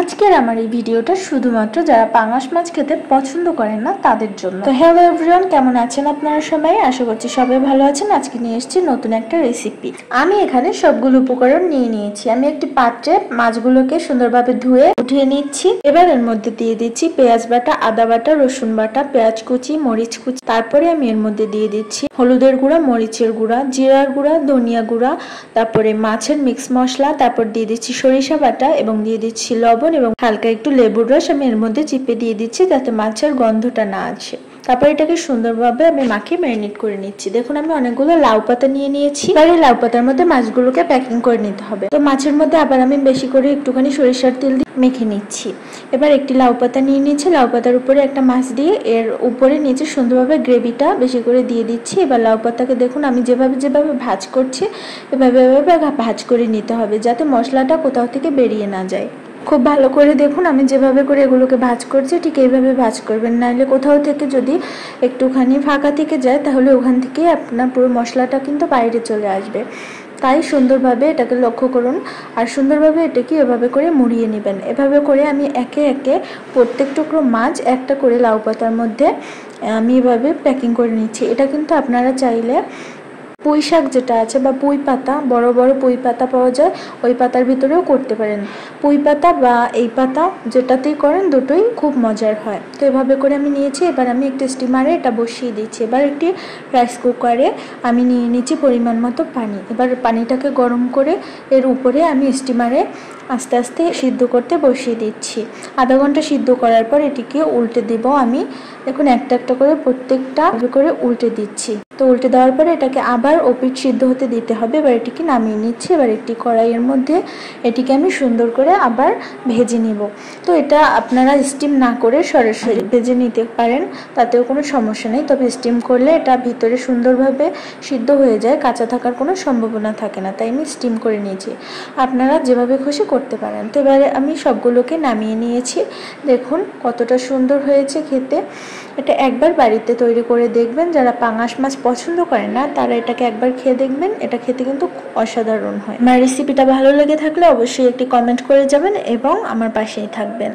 আজকের আমার এই ভিডিওটা শুধুমাত্র যারা পাঙাশ মাছ খেতে পছন্দ করেন না তাদের জন্য। তো হ্যালো এভরিওয়ান, কেমন আছেন আপনারা সবাই? আশা করছি সবাই ভালো আছেন। আজকে নিয়ে এসেছি নতুন একটা রেসিপি। আমি এখানে সবগুলো উপকরণ নিয়ে নিয়েছি। আমি একটি পাত্রে মাছগুলোকে সুন্দরভাবে ধুয়ে উঠিয়ে নিচ্ছি। এবার এর মধ্যে দিয়ে দিচ্ছি পেঁয়াজ বাটা, আদা বাটা, রসুন বাটা, পেঁয়াজ কুচি, মরিচ কুচি। তারপরে আমি এর মধ্যে দিয়ে দিচ্ছি হলুদের গুঁড়া, মরিচের গুঁড়া, জিরার গুঁড়া, ধনিয়া গুঁড়া, তারপরে মাছের মিক্স মশলা, তারপর দিয়ে দিচ্ছি সরিষা বাটা এবং দিয়ে দিচ্ছি লবণ এবং হালকা একটু লেবুর রস আমি এর মধ্যে চিপে দিয়ে দিচ্ছি যাতে মাছের গন্ধটা না আসে। তারপর এটাকে সুন্দরভাবে আমি মাখিয়ে ম্যারিনেট করে নিচ্ছি। দেখুন আমি অনেকগুলো লাউ পাতা নিয়ে নিয়েছি। এবার এই লাউ পাতার মধ্যে মাছগুলোকে প্যাকিং করে নিতে হবে। তো মাছের মধ্যে আবার আমি বেশি করে একটুখানি সরিষার তেল দিয়ে মেখে নিচ্ছি। এবার একটি লাউ পাতা নিয়ে নিচ্ছি, লাউ পাতার উপরে একটা মাছ দিয়ে এর উপরে নিচে সুন্দরভাবে গ্রেভিটা বেশি করে দিয়ে দিচ্ছি। এবার লাউ পাতাকে দেখুন আমি যেভাবে ভাজ করছি এভাবে ভাজ করে নিতে হবে যাতে মশলাটা কোথাও থেকে বেরিয়ে না যায়। খুব ভালো করে দেখুন আমি যেভাবে করে এগুলোকে ভাজ করছি ঠিক এইভাবে ভাজ করবেন, নাহলে কোথাও থেকে যদি একটুখানি ফাঁকা থেকে যায় তাহলে ওখান থেকে আপনার পুরো মশলাটা কিন্তু বাইরে চলে আসবে। তাই সুন্দরভাবে এটাকে লক্ষ্য করুন আর সুন্দরভাবে এটাকে এভাবে করে মুড়িয়ে নেবেন। এভাবে করে আমি একে একে প্রত্যেক টুকরো মাছ একটা করে লাউ পাতার মধ্যে আমি এভাবে প্যাকিং করে নিচ্ছি। এটা কিন্তু আপনারা চাইলে পুঁই শাক যেটা আছে বা পুঁই পাতা, বড় বড় পুঁই পাতা পাওয়া যায়, ওই পাতার ভিতরেও করতে পারেন। পুঁই পাতা বা এই পাতা যেটাতেই করেন দুটোই খুব মজার হয়। তো এভাবে করে আমি নিয়েছি। এবার আমি একটি স্টিমারে এটা বসিয়ে দিচ্ছি। এবার একটি রাইস কুকারে আমি নিয়ে নিচ্ছি পরিমাণ মতো পানি। এবার পানিটাকে গরম করে এর উপরে আমি স্টিমারে আস্তে আস্তে সিদ্ধ করতে বসিয়ে দিচ্ছি। আধা ঘন্টা সিদ্ধ করার পর এটিকে উল্টে দেব আমি। দেখুন একটা একটা করে প্রত্যেকটা করে উল্টে দিচ্ছি। তো উল্টে দেওয়ার পরে এটাকে আবার ওপিঠ সিদ্ধ হতে দিতে হবে। এবার এটিকে নামিয়ে নিচ্ছি। এবার একটি কড়াইয়ের মধ্যে এটিকে আমি সুন্দর করে আবার ভেজে নিব। তো এটা আপনারা স্টিম না করে সরাসরি ভেজে নিতে পারেন, তাতেও কোনো সমস্যা নেই। তবে স্টিম করলে এটা ভিতরে সুন্দরভাবে সিদ্ধ হয়ে যায়, কাঁচা থাকার কোনো সম্ভাবনা থাকে না, তাই আমি স্টিম করে নিয়েছি। আপনারা যেভাবে খুশি করতে পারেন। তো এবারে আমি সবগুলোকে নামিয়ে নিয়েছি। দেখুন কতটা সুন্দর হয়েছে খেতে। এটা একবার বাড়িতে তৈরি করে দেখবেন। যারা পাঙাশ মাছ পছন্দ করেন না তারা এটাকে একবার খেয়ে দেখবেন। এটা খেতে কিন্তু অসাধারণ হয়। আমার রেসিপিটা ভালো লেগে থাকলে অবশ্যই একটি কমেন্ট করে যাবেন এবং আমার পাশেই থাকবেন।